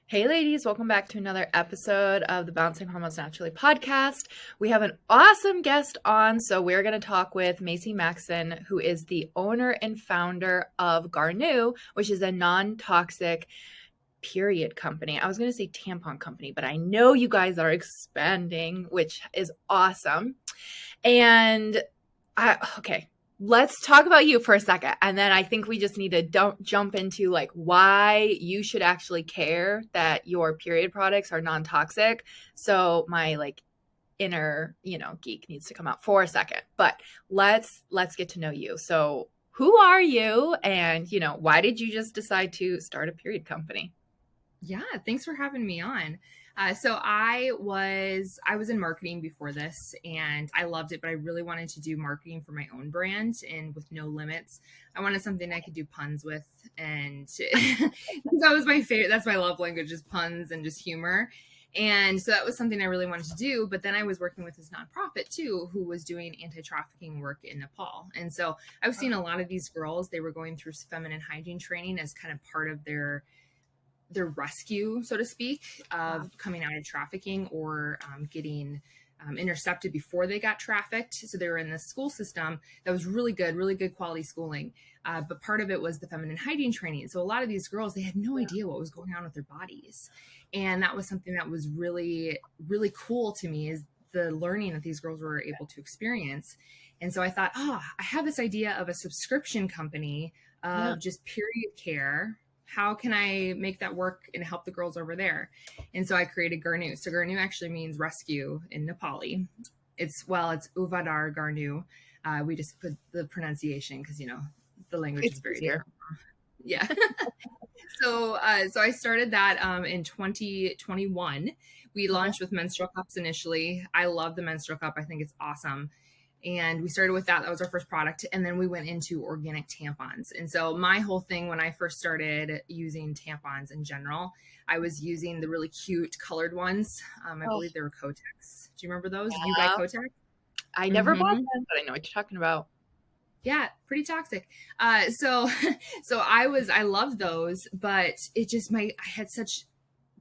Hey ladies, welcome back to another episode of the Balancing Hormones Naturally podcast. We have an awesome guest on, so we're going to talk with Macy Maxson, who is the owner and founder of Garnuu, which is a non-toxic period company. I was going to say tampon company, but I know you guys are expanding, which is awesome. And let's talk about you for a second. And then I think we just need to jump into like why you should actually care that your period products are non-toxic. So my like inner, geek needs to come out for a second. But let's get to know you. So who are you, and why did you just decide to start a period company? Yeah, thanks for having me on. So I was in marketing before this, and I loved it, but I really wanted to do marketing for my own brand and with no limits. I wanted something I could do puns with, and that was my favorite. That's my love language, is puns and just humor. And so that was something I really wanted to do. But then I was working with this nonprofit too, who was doing anti-trafficking work in Nepal. And so I was seeing a lot of these girls, they were going through feminine hygiene training as kind of part of their rescue, so to speak, of coming out of trafficking or getting intercepted before they got trafficked. So they were in the school system that was really good quality schooling. But part of it was the feminine hygiene training. So a lot of these girls, they had no idea what was going on with their bodies. And that was something that was really, really cool to me, is the learning that these girls were able to experience. And so I thought, I have this idea of a subscription company of just period care. How can I make that work and help the girls over there? And so I created Garnuu. So Garnuu actually means rescue in Nepali. It's Uvadar Garnuu. We just put the pronunciation because, the language is very easier. Yeah. So I started that in 2021. We launched with menstrual cups initially. I love the menstrual cup. I think it's awesome. And we started with that. That was our first product. And then we went into organic tampons. And so my whole thing, when I first started using tampons in general, I was using the really cute colored ones. I believe they were Kotex. Do you remember those? Yeah. You buy Kotex? I never bought them, but I know what you're talking about. Yeah, pretty toxic. So I loved those, but it just, I had such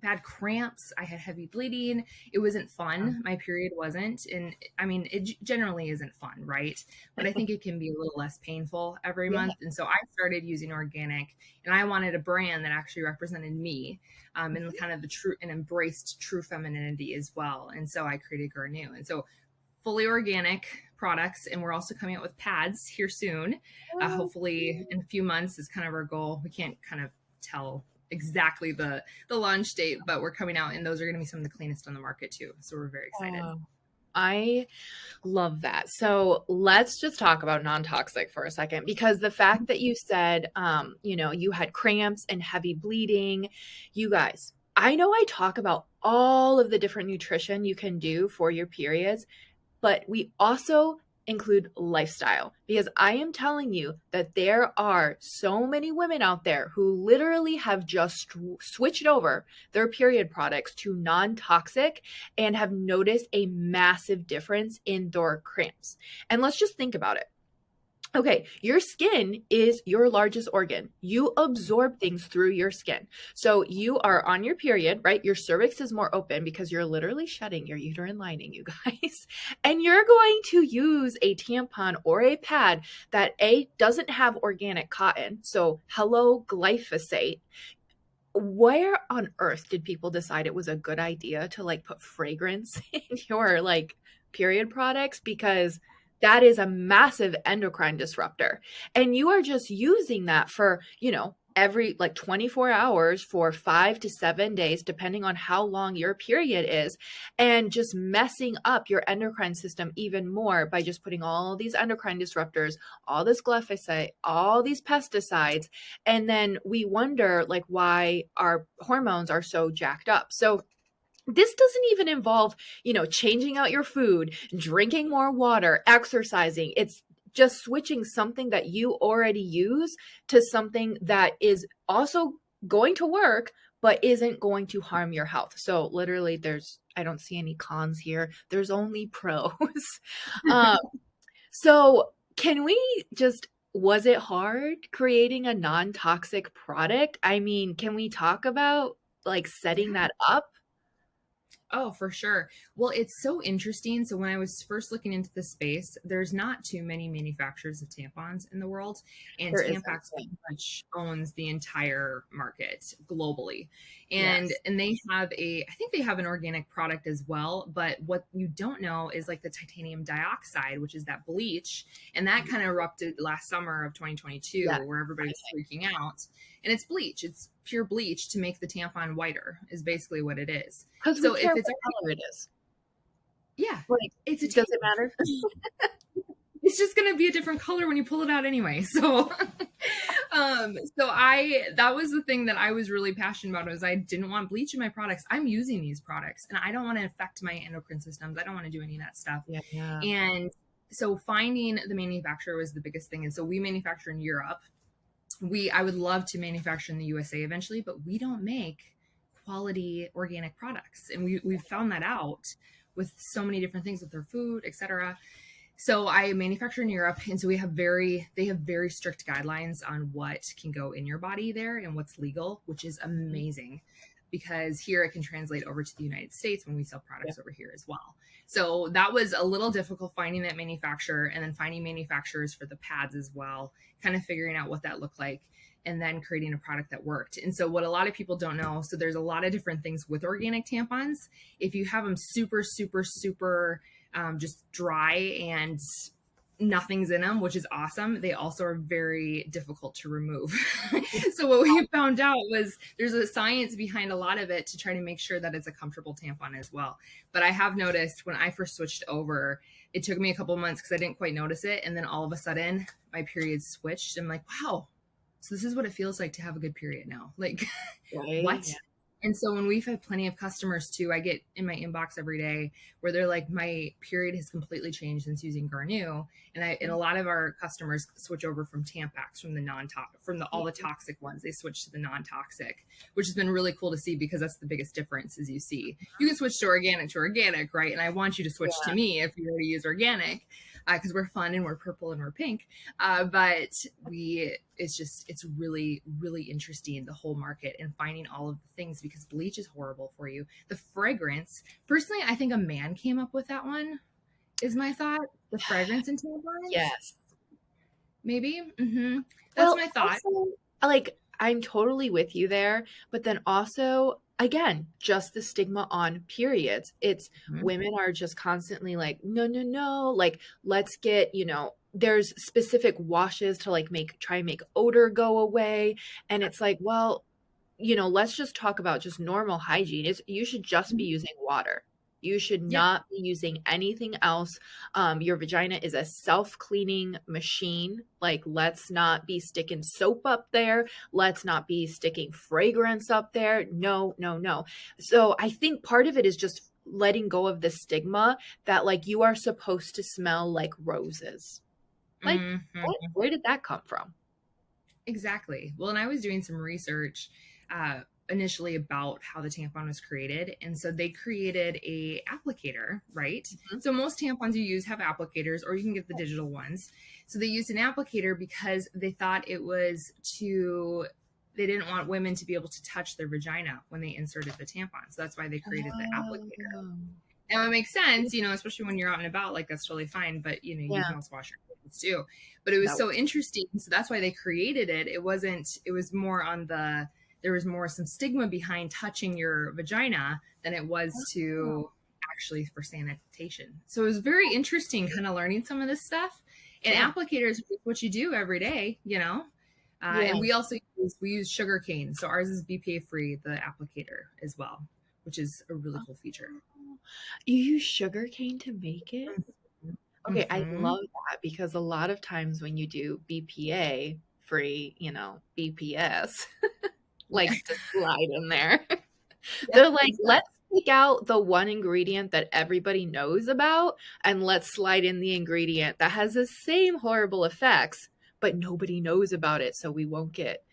bad cramps. I had heavy bleeding. It wasn't fun. My period wasn't. And I mean, it generally isn't fun, right? But I think it can be a little less painful every month. And so I started using organic, and I wanted a brand that actually represented me, and kind of the true and embraced true femininity as well. And so I created Garnuu. And so fully organic products, and we're also coming out with pads here soon. Hopefully in a few months is kind of our goal. We can't kind of tell exactly the launch date, but we're coming out, and those are going to be some of the cleanest on the market too. So we're very excited. I love that. So let's just talk about non-toxic for a second, because the fact that you said, you had cramps and heavy bleeding, you guys, I know I talk about all of the different nutrition you can do for your periods, but we also include lifestyle, because I am telling you that there are so many women out there who literally have just switched over their period products to non-toxic and have noticed a massive difference in their cramps. And let's just think about it. Okay, your skin is your largest organ. You absorb things through your skin. So you are on your period, right? Your cervix is more open because you're literally shedding your uterine lining, you guys. And you're going to use a tampon or a pad that doesn't have organic cotton. So hello, glyphosate. Where on earth did people decide it was a good idea to like put fragrance in your like period products? Because that is a massive endocrine disruptor. And you are just using that for, every like 24 hours for 5 to 7 days, depending on how long your period is, and just messing up your endocrine system even more by just putting all these endocrine disruptors, all this glyphosate, all these pesticides. And then we wonder like why our hormones are so jacked up. So this doesn't even involve, changing out your food, drinking more water, exercising. It's just switching something that you already use to something that is also going to work, but isn't going to harm your health. So literally I don't see any cons here. There's only pros. So was it hard creating a non-toxic product? I mean, can we talk about like setting that up? Oh, for sure. Well, it's so interesting. So when I was first looking into the space, there's not too many manufacturers of tampons in the world, and There isn't. Tampax pretty much owns the entire market globally. And Yes. and they have I think they have an organic product as well, but what you don't know is like the titanium dioxide, which is that bleach, and that kind of erupted last summer of 2022 Yeah. where everybody was freaking out. And it's bleach. It's pure bleach to make the tampon whiter is basically what it is. Because we So if care it's what color it is. yeah, Like, it's a does it tampon. matter? It's just gonna be a different color when you pull it out anyway. So, that was the thing that I was really passionate about was I didn't want bleach in my products. I'm using these products, and I don't want to affect my endocrine systems. I don't want to do any of that stuff. Yeah, yeah. And so finding the manufacturer was the biggest thing. And so we manufacture in Europe. I would love to manufacture in the USA eventually, but we don't make quality organic products, and we've found that out with so many different things with their food, etc. So I manufacture in Europe, and so they have very strict guidelines on what can go in your body there and what's legal, which is amazing because here it can translate over to the United States when we sell products over here as well. So that was a little difficult finding that manufacturer and then finding manufacturers for the pads as well, kind of figuring out what that looked like and then creating a product that worked. And so what a lot of people don't know, so there's a lot of different things with organic tampons. If you have them super, super, super just dry and nothing's in them, which is awesome, they also are very difficult to remove. So what we found out was there's a science behind a lot of it to try to make sure that it's a comfortable tampon as well. But I have noticed when I first switched over, it took me a couple months because I didn't quite notice it. And then all of a sudden my period switched. I'm like, wow, so this is what it feels like to have a good period now. Like, Right? what? Yeah. And so when we've had plenty of customers too, I get in my inbox every day where they're like, my period has completely changed since using Garnuu. And a lot of our customers switch over from Tampax, from the non-toxic, all the toxic ones, they switch to the non-toxic, which has been really cool to see because that's the biggest difference. As you see, you can switch to organic, right? And I want you to switch to me if you already use organic, because we're fun and we're purple and we're pink. But it's really, really interesting, the whole market and finding all of the things, because bleach is horrible for you. The fragrance, personally, I think a man came up with that one, is my thought. The fragrance in tampons. Yes. Maybe. That's Well, my thought. also, like, I'm totally with you there, but then also, again, just the stigma on periods. It's women are just constantly like, no, no, no, like, let's get, there's specific washes to like try and make odor go away. And it's like, well, let's just talk about just normal hygiene. You should just be using water. You should not be using anything else. Your vagina is a self-cleaning machine. Like, let's not be sticking soap up there. Let's not be sticking fragrance up there. No, no, no. So I think part of it is just letting go of the stigma that like you are supposed to smell like roses. Like, where did that come from? Exactly. Well, and I was doing some research initially about how the tampon was created. And so they created a applicator, right? So most tampons you use have applicators, or you can get the digital ones. So they used an applicator because they thought they didn't want women to be able to touch their vagina when they inserted the tampon. So that's why they created the applicator. Now it makes sense, especially when you're out and about, like that's totally fine. But you can also wash your hands too. But it was so interesting. So that's why they created it. It was more on there was more some stigma behind touching your vagina than it was to actually for sanitation. So it was very interesting kind of learning some of this stuff. And applicators is what you do every day, And we also use sugar cane. So ours is BPA free, the applicator as well, which is a really cool feature. You use sugar cane to make it? Okay, I love that because a lot of times when you do BPA free, BPS likes to slide in there. They're like, let's take out the one ingredient that everybody knows about and let's slide in the ingredient that has the same horrible effects, but nobody knows about it, so we won't get,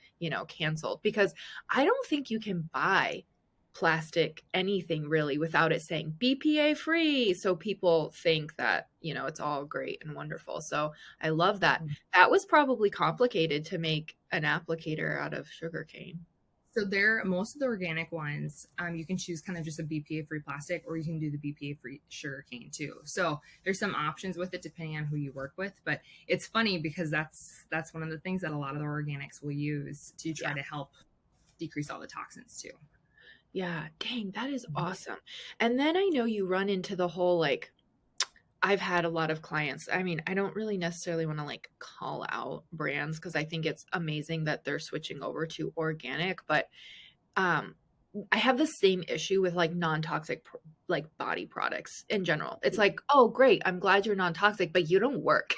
canceled. Because I don't think you can buy plastic anything really without it saying BPA free, so people think that it's all great and wonderful. So I love that. That was probably complicated to make an applicator out of sugarcane. So there, most of the organic ones, you can choose kind of just a BPA free plastic, or you can do the BPA free sugar cane too. So there's some options with it depending on who you work with. But it's funny because that's one of the things that a lot of the organics will use to try Yeah. to help decrease all the toxins too. Yeah. Dang, that is Mhm. awesome. And then I know you run into the whole like, I've had a lot of clients. I mean, I don't really necessarily want to like call out brands because I think it's amazing that they're switching over to organic, but um I have the same issue with like non-toxic like body products in general. It's like, "Oh, great. I'm glad you're non-toxic, but you don't work."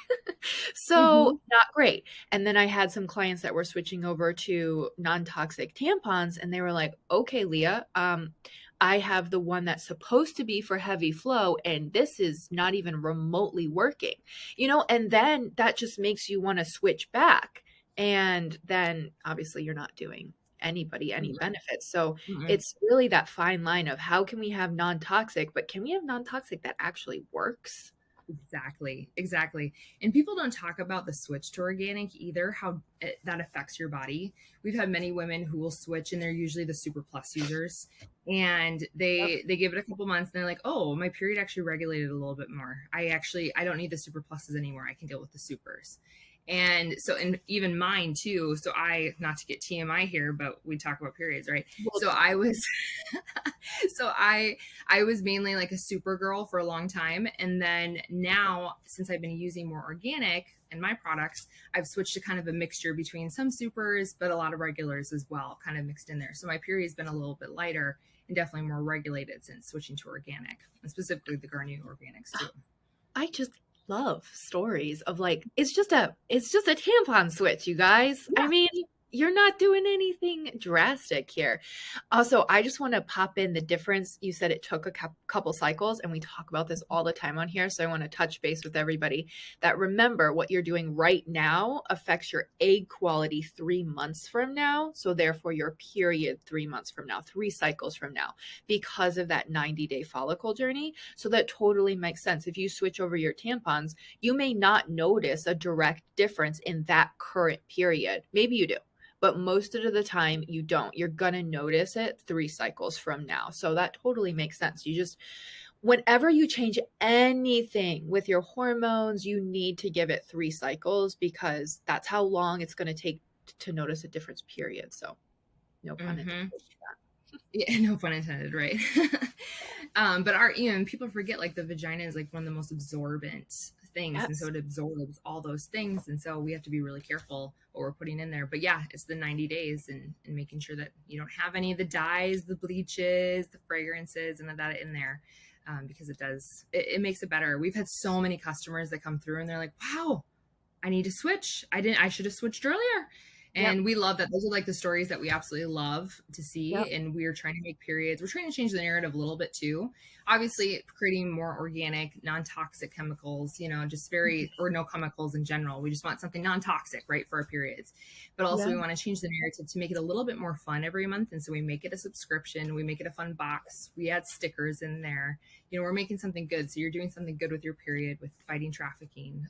So, Mhm. not great. And then I had some clients that were switching over to non-toxic tampons and they were like, "Okay, Leah, I have the one that's supposed to be for heavy flow and this is not even remotely working." And then that just makes you want to switch back. And then obviously you're not doing anybody any Yeah. benefits. So Mhm. it's really that fine line of how can we have non-toxic, but can we have non-toxic that actually works? Exactly, exactly. And people don't talk about the switch to organic either, how that affects your body. We've had many women who will switch, and they're usually the Super Plus users, and Yep. they give it a couple months, and they're like, "Oh, my period actually regulated a little bit more. I don't need the Super Pluses anymore. I can deal with the supers." And so, and even mine too. So I, not to get TMI here, but we talk about periods, right? Well, So I was, so I was mainly like a super girl for a long time. And then now, since I've been using more organic in my products, I've switched to kind of a mixture between some supers, but a lot of regulars as well, kind of mixed in there. So my period's been a little bit lighter and definitely more regulated since switching to organic, and specifically the Garnuu organics too. I just love stories of like it's just a tampon switch, you guys. I Yeah. mean, you're not doing anything drastic here. Also, I just want to pop in the difference. You said it took a couple cycles, and we talk about this all the time on here. So I want to touch base with everybody that remember what you're doing right now affects your egg quality 3 months from now. So therefore, your period 3 months from now, 3 cycles from now, because of that 90-day follicle journey. So that totally makes sense. If you switch over your tampons, you may not notice a direct difference in that current period. Maybe you do, but most of the time you don't. You're going to notice it 3 cycles from now. So that totally makes sense. You just, whenever you change anything with your hormones, you need to give it 3 cycles because that's how long it's going to take to notice a difference, period. So no pun intended. Mm-hmm. Yeah, no pun intended, right? But our, people forget like the vagina is like one of the most absorbent things, and so Yes. it absorbs all those things, and so we have to be really careful what we're putting in there. But yeah, it's the 90 days and making sure that you don't have any of the dyes, the bleaches, the fragrances, and that in there. Because it makes it better. We've had so many customers that come through and they're like, wow, I need to switch. I should have switched earlier. Yep. And we love that. Those are like the stories that we absolutely love to Yep. see. And we're trying to make periods. We're trying to change the narrative a little bit too. Obviously, creating more organic, non toxic chemicals, just or no chemicals in general. We just want something non toxic, right, for our periods. But also, Yeah. we want to change the narrative to make it a little bit more fun every month. And so we make it a subscription, we make it a fun box, we add stickers in there. We're making something good. So you're doing something good with your period, with fighting trafficking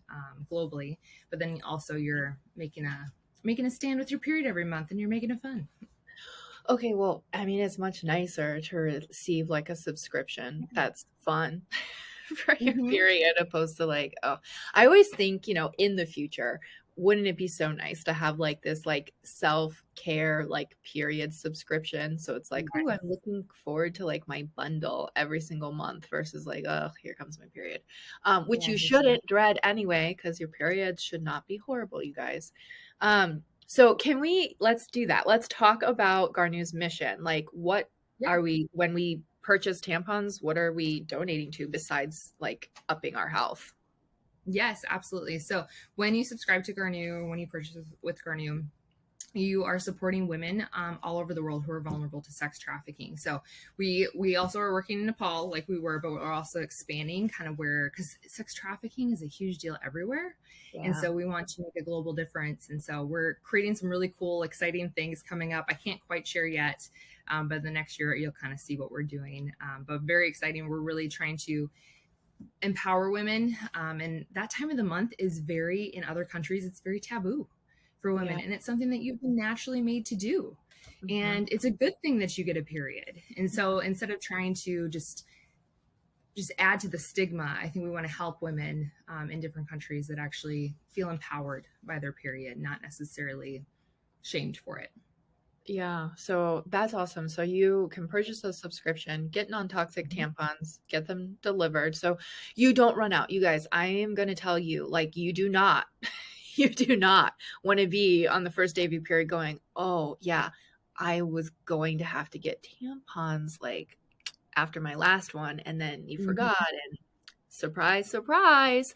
globally, but then also you're making a stand with your period every month, and you're making it fun. Okay, well, I mean, it's much nicer to receive like a subscription that's fun for your Mm-hmm. period opposed to like, oh, I always think, in the future, wouldn't it be so nice to have like this like self-care like period subscription? So it's like, oh, I'm looking forward to like my bundle every single month versus like, oh, here comes my period. Which Yeah, you me too. shouldn't dread anyway, because your periods should not be horrible, you guys. So let's do that. Let's talk about Garnew's mission. Like what Yeah. are we when we purchase tampons, what are we donating to besides like upping our health? Yes, absolutely. So when you subscribe to Garnuu, when you purchase with Garnuu, you are supporting women all over the world who are vulnerable to sex trafficking. So we also are working in Nepal like we were, but we're also expanding kind of because sex trafficking is a huge deal everywhere. And Yeah. so we want to make a global difference. And so we're creating some really cool, exciting things coming up. I can't quite share yet, but the next year you'll kind of see what we're doing. But very exciting. We're really trying to empower women. And that time of the month is in other countries, it's very taboo for women. Yeah. And it's something that you've been naturally made to do. Mhm. And it's a good thing that you get a period. And so instead of trying to just add to the stigma, I think we want to help women in different countries that actually feel empowered by their period, not necessarily shamed for it. Yeah, so that's awesome. So you can purchase a subscription, get non-toxic Mhm. tampons, get them delivered. So you don't run out. You guys, I am going to tell you, like, you do not, you do not want to be on the first day of your period going, oh, yeah, I was going to have to get tampons like after my last one, and then you Mhm. forgot, and surprise, surprise.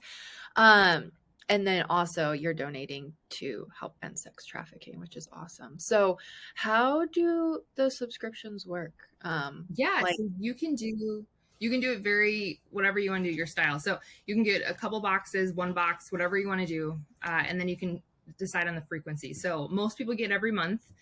Um, and then also you're donating to help end sex trafficking, which is awesome. So how do the subscriptions work? Yeah, Like, so you can do it very whatever you want to do your style. So you can get a couple boxes, one box, whatever you want to do, and then you can decide on the frequency. So most people get every month.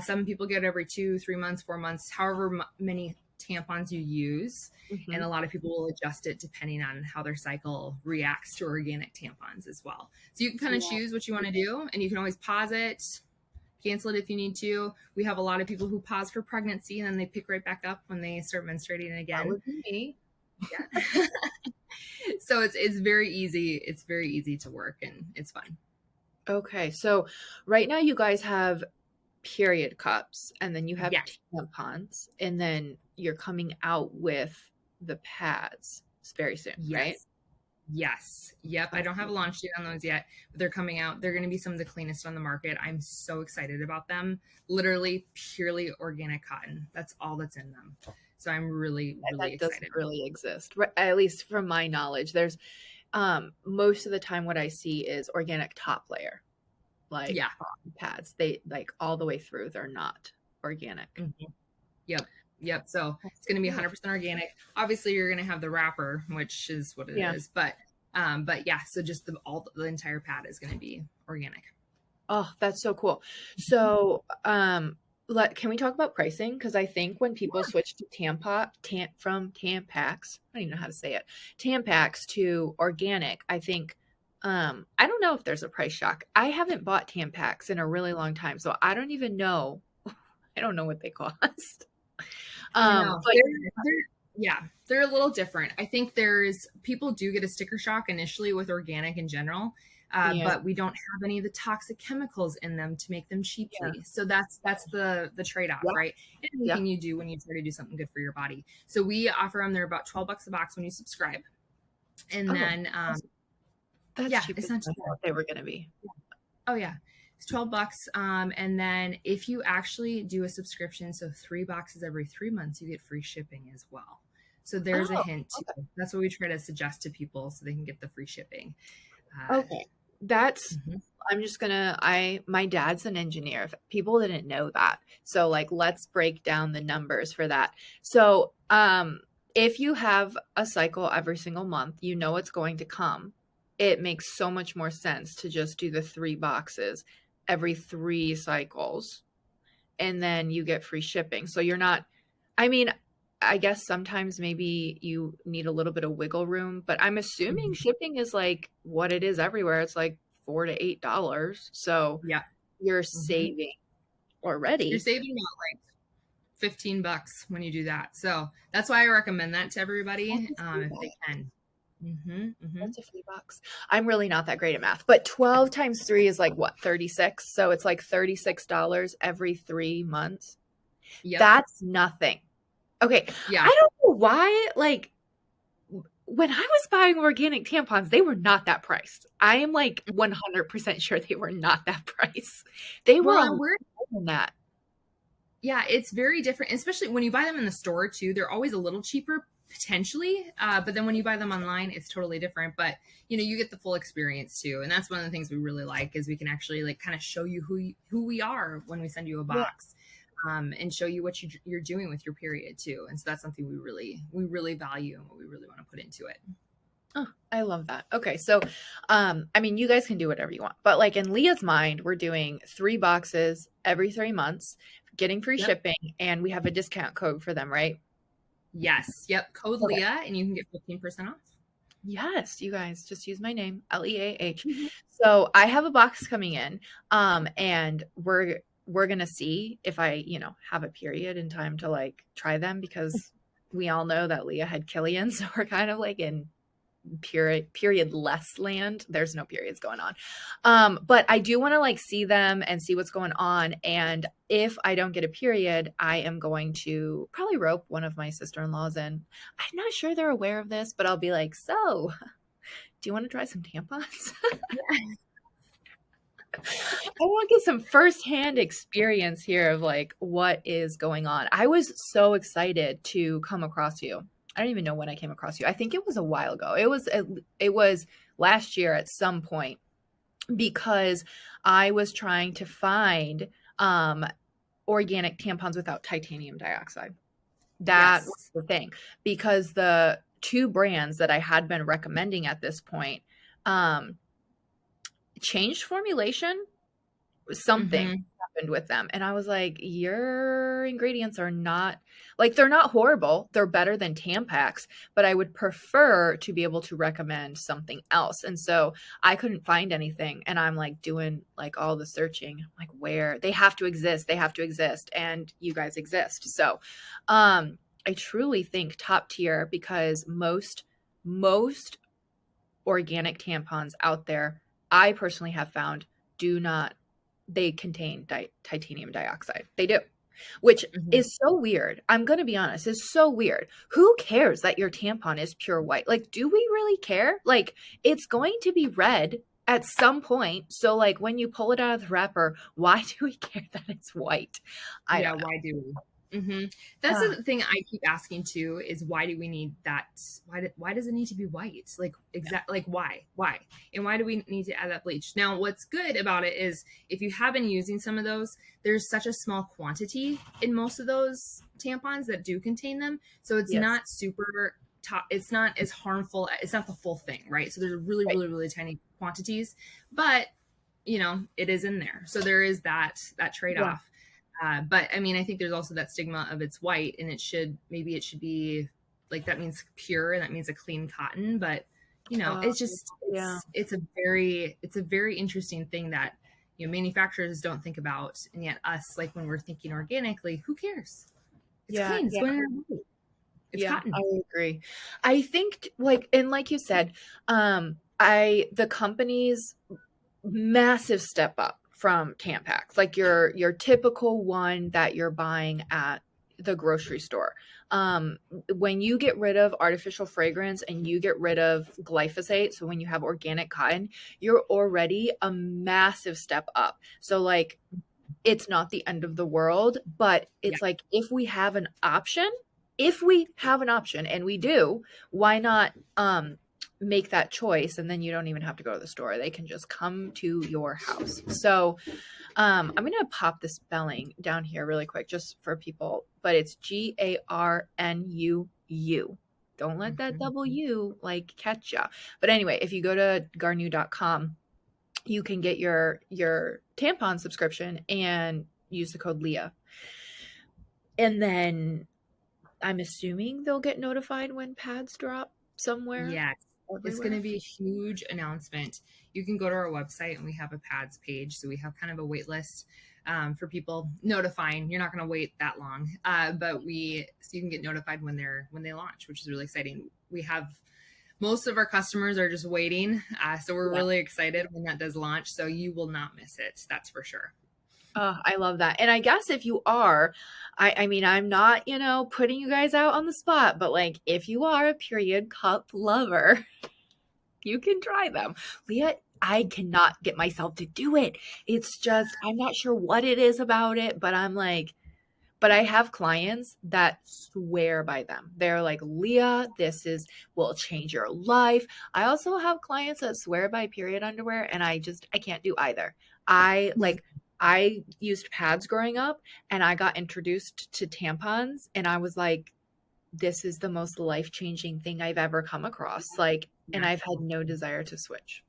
Some people get every 2, 3 months, 4 months, however many tampons you use. And mhm, a lot of people will adjust it depending on how their cycle reacts to organic tampons as well. So you can kind of yeah, choose what you want to do, and you can always pause it, cancel it if you need to. We have a lot of people who pause for pregnancy and then they pick right back up when they start menstruating that again. would be me. Yeah. So it's very easy. It's very easy to work and it's fun. Okay, so right now you guys have period cups, and then you have Yes. tampons, and then you're coming out with the pads very soon, right? Yes. Yes. Yep. I don't have a Okay. launch date on those yet, but they're coming out. They're going to be some of the cleanest on the market. I'm so excited about them. Literally purely organic cotton. That's all that's in them. So I'm really, really That doesn't excited. really exist, at least from my knowledge. There's most of the time what I see is organic top layer, like Yeah. bottom pads. They like all the way through, they're not organic. Mhm. Yep. Yep. So That's it's going to be cool. 100% organic. Obviously, you're going to have the wrapper, which is what it Yeah. is. But yeah. So just the entire pad is going to be organic. Oh, that's so cool. Mhm. So, can we talk about pricing? Because I think when people switch to from Tampax, I don't even know how to say it, Tampax to organic, I think, I don't know if there's a price shock. I haven't bought Tampax in a really long time, so I don't even know. I don't know what they cost. I know But yeah, they're a little different. I think there's people do get a sticker shock initially with organic in general. yeah, But we don't have any of the toxic chemicals in them to make them yeah, cheaply. So that's the trade off, yeah, right? And yeah. anything you do when you try to do something good for your body. So we offer them. They're about $12 a box when you subscribe, and Oh, then that's yeah, cheaper it's than not I too bad. thought they were going to be. Oh yeah, it's $12. And then if you actually do a subscription, so 3 boxes every 3 months, you get free shipping as well. So there's a Oh, hint too. okay. That's what we try to suggest to people so they can get the free shipping. Uh, Okay. That's mhm. I'm just gonna I my dad's an engineer. If people didn't know that. So like let's break down the numbers for that. So if you have a cycle every single month, you know it's going to come. It makes so much more sense to just do the 3 boxes every 3 cycles, and then you get free shipping. So you're not, I mean, I guess sometimes maybe you need a little bit of wiggle room, but I'm assuming Mhm. shipping is like what it is everywhere. It's like $4 to $8. So Yeah. you're Hmm. saving You're already. saving about like $15 when you do that. So that's why I recommend that to That's everybody a free if they box. can. Hmm. That's a free box. I'm really not that great at math, but 12 times 3 is like what, 36? So it's like $36 every 3 months. Yep. That's nothing. Okay. Yeah. I don't know why, like, when I was buying organic tampons, they were not that priced. I am like 100% sure they were not that price. They were Well, a and lot we're more than that. yeah, it's very different, especially when you buy them in the store too. They're always a little cheaper potentially, but then when you buy them online, it's totally different. But you get the full experience too, and that's one of the things we really like is we can actually like kind of show you who we are when we send you a Yeah. box, and show you what you're doing with your period too. And so that's something we really value and what we really want to put into it. Oh, I love that. Okay, so I mean you guys can do whatever you want. But like in Leah's mind, we're doing 3 boxes every 3 months, getting free Yep. shipping, and we have a discount code for them, right? Yes. Yep. Code Okay. Leah, and you can get 15% off. Yes, you guys just use my name, Leah. Mhm. So I have a box coming in, and we're we're going to see if I, have a period in time to like try them, because we all know that Leah had Killian. So we're kind of like in period less land. There's no periods going on. But I do want to like see them and see what's going on. And if I don't get a period, I am going to probably rope one of my sister-in-laws in. I'm not sure they're aware of this, but I'll be like, so do you want to try some tampons? I want to get some firsthand experience here of like what is going on. I was so excited to come across you. I don't even know when I came across you. I think it was a while ago. It was last year at some point, because I was trying to find organic tampons without titanium dioxide. That Yes. was the thing, because the two brands that I had been recommending at this point changed formulation. Something happened with them, and I was like, your ingredients are not, like, they're not horrible, they're better than Tampax, but I would prefer to be able to recommend something else. And so I couldn't find anything, and I'm like doing like all the searching, like, where they have to exist, and you guys exist. So I truly think top tier, because most organic tampons out there, I personally have found, do not, they contain titanium dioxide. They do, which Mm-hmm. is so weird. I'm going to be honest, it's so weird. Who cares that your tampon is pure white? Like, do we really care? Like, it's going to be red at some point. So like when you pull it out of the wrapper, why do we care that it's white? I Yeah, don't know. why do we? That's the thing I keep asking too, is why do we need that? Why does it need to be white? Like, like why, and why do we need to add that bleach? Now, what's good about it is if you have been using some of those, there's such a small quantity in most of those tampons that do contain them, so it's Yes. not super top. It's not as harmful. It's not the full thing, right? So there's really, Right. really, really tiny quantities, but it is in there, so there is that trade Yeah. off. But I mean, I think there's also that stigma of it's white, and it should be like, that means pure, and that means a clean cotton. But Uh, it's just yeah. it's a very interesting thing that manufacturers don't think about, and yet us, like when we're thinking organically, who cares? It's Yeah. clean. It's Yeah. going in our body. It's Yeah, I cotton. agree. I think like, and like you said, the company's massive step up from Tampax, like your typical one that you're buying at the grocery store. Um, when you get rid of artificial fragrance and you get rid of glyphosate, so when you have organic cotton, you're already a massive step up. So like, it's not the end of the world, but Yeah. it's like, if we have an option, and we do, why not make that choice? And then you don't even have to go to the store. They can just come to your house. So I'm going to pop the spelling down here really quick just for people, but it's Garnuu. Don't let that Mhm. W like catch ya. But anyway, if you go to garnuu.com, you can get your tampon subscription and use the code Leah. And then I'm assuming they'll get notified when pads drop somewhere Yes. It's going to everywhere. be a huge announcement. You can go to our website, and we have a pads page. So we have kind of a wait list for people notifying. You're not going to wait that long, so you can get notified when they launch, which is really exciting. We have most of our customers are just waiting. So we're Yeah. really excited when that does launch. So you will not miss it. That's for sure. Oh, I love that. And I guess if you are, I mean, I'm not, putting you guys out on the spot, but like, if you are a period cup lover, you can try them. Leah, I cannot get myself to do it. It's just, I'm not sure what it is about it, but I'm like, but I have clients that swear by them. They're like, Leah, will change your life. I also have clients that swear by period underwear, and I can't do either. I used pads growing up, and I got introduced to tampons, and I was like, this is the most life-changing thing I've ever come across. Like, and Yeah. I've had no desire to switch.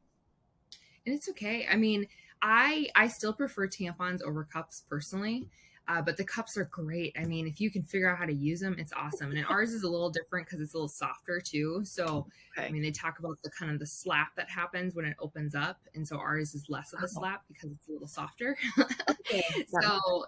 And it's okay. I mean, I still prefer tampons over cups personally. But the cups are great. I mean, if you can figure out how to use them, it's awesome. And ours is a little different because it's a little softer too. So, I Okay. mean, they talk about the kind of the slap that happens when it opens up, and so ours is less of a Oh, slap because it's a little softer. okay. That makes So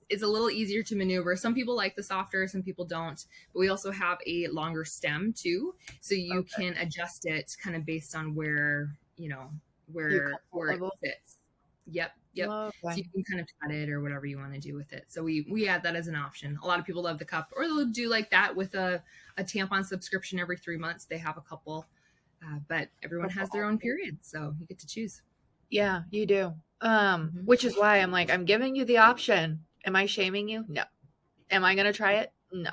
it's a little easier to maneuver. Some people like the softer, some people don't. But we also have a longer stem too, so you okay. can adjust it kind of based on where Your where comfort it level. fits. Yep. So Okay. you can kind of cut it or whatever you want to do with it. So we add that as an option. A lot of people love the cup, or they'll do like that with a tampon subscription every 3 months. They have a couple, but everyone Couple has their own options. period, so you get to choose. Yeah, you do. Hmm. Which is why I'm like, I'm giving you the option. Am I shaming you? No. Am I gonna try it? No.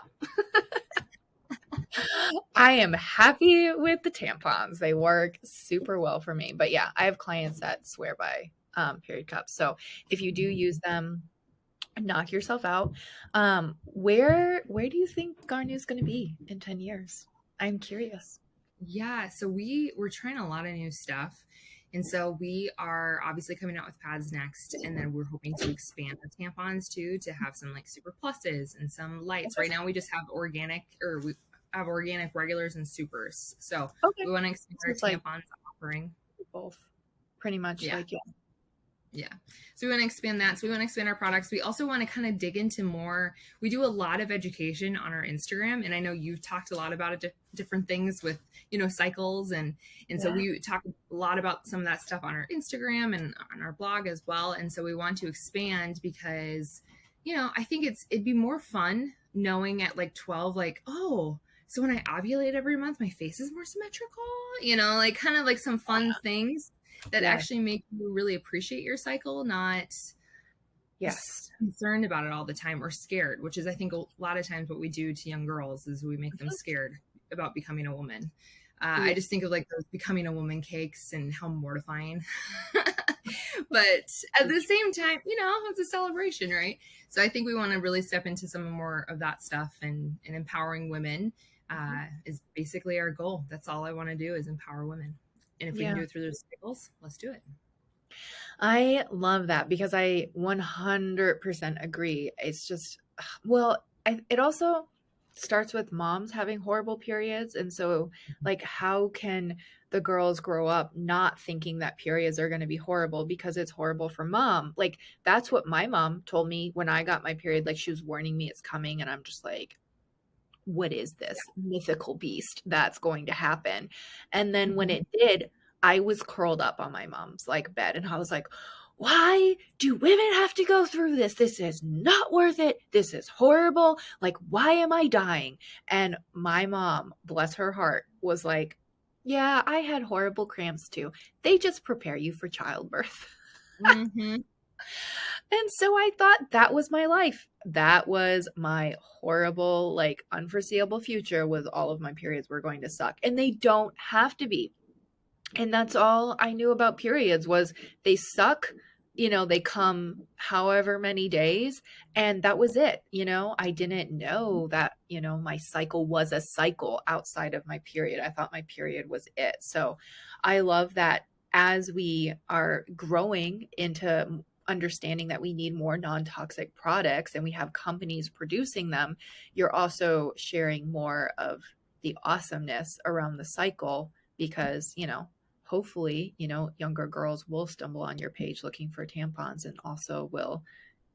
I am happy with the tampons. They work super well for me. But yeah, I have clients that swear by period cups. So if you do use them, knock yourself out. Where do you think Garnu is going to be in 10 years? I'm curious. Yeah, so we're trying a lot of new stuff. And so we are obviously coming out with pads next, and then we're hoping to expand the tampons too to have some like super pluses and some lights. Right now we just have organic, or we have organic regulars and supers. So Okay. we want to expand So our it's like tampons offering. both. Pretty much Yeah. like, yeah. Yeah. So we want to expand that. So we want to expand our products. We also want to kind of dig into more. We do a lot of education on our Instagram, and I know you've talked a lot about it, different things with, cycles, and so Yeah. we talk a lot about some of that stuff on our Instagram and on our blog as well. And so we want to expand because, I think it'd be more fun knowing at like 12, like, oh, so when I ovulate every month, my face is more symmetrical, like kind of like some fun things that Yes. actually make you really appreciate your cycle, not Yes. just concerned about it all the time or scared, which is, I think, a lot of times what we do to young girls is we make them scared about becoming a woman. Yeah. I just think of like those becoming a woman cakes and how mortifying. But at the same time, it's a celebration, right? So I think we want to really step into some more of that stuff, and empowering women is basically our goal. That's all I want to do is empower women. And if we can Yeah. do it through those cycles, let's do it. I love that because I 100% agree. It's just, well, it also starts with moms having horrible periods. And so, like, how can the girls grow up not thinking that periods are going to be horrible because it's horrible for mom? Like, that's what my mom told me when I got my period. Like, she was warning me it's coming. And I'm just like, what is this mythical beast that's going to happen? And then when Mhm. it did, I was curled up on my mom's like bed and I was like, why do women have to go through this? This is not worth it. This is horrible. Like, why am I dying? And my mom, bless her heart, was like, yeah, I had horrible cramps too. They just prepare you for childbirth. Mhm. And so I thought that was my life. That was my horrible, like unforeseeable future with all of my periods were going to suck. And they don't have to be. And that's all I knew about periods was they suck, they come however many days and that was it. I didn't know that, my cycle was a cycle outside of my period. I thought my period was it. So I love that as we are growing into understanding that we need more non-toxic products and we have companies producing them, you're also sharing more of the awesomeness around the cycle because, hopefully, younger girls will stumble on your page looking for tampons and also will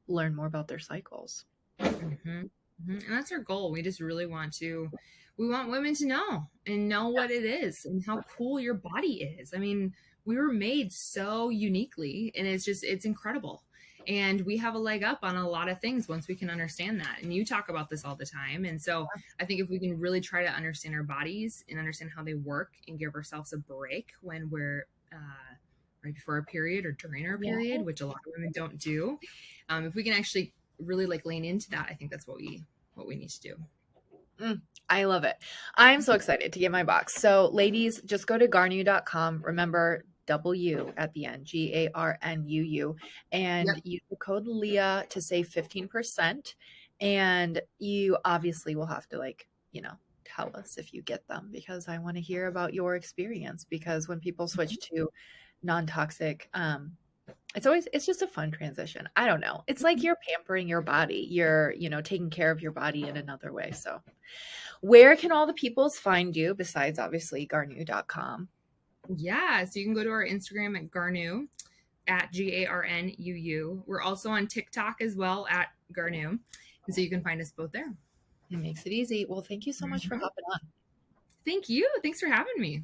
learn more about their cycles. Mhm. Mhm. And that's our goal. We just really we want women to know what it is and how cool your body is. I mean, we were made so uniquely, and it's incredible. And we have a leg up on a lot of things once we can understand that. And you talk about this all the time. And so I think if we can really try to understand our bodies and understand how they work and give ourselves a break when we're right before our period or during our Yeah. period, which a lot of women don't do, if we can actually really like lean into that, I think that's what we need to do. I love it. I'm so excited to get my box. So, ladies, just go to garnuu.com. Remember, W at the end, GARNUU, Yep. and use the code Leah to save 15%. And you obviously will have to, tell us if you get them because I want to hear about your experience. Because when people switch to non toxic It's just a fun transition. I don't know. It's like you're pampering your body. You're, taking care of your body in another way. So, where can all the peoples find you besides obviously garnuu.com? Yeah, so you can go to our Instagram at Garnuu, at Garnuu. We're also on TikTok as well at Garnuu. And so you can find us both there. It makes it easy. Well, thank you so much for Mhm. hopping on. Thank you. Thanks for having me.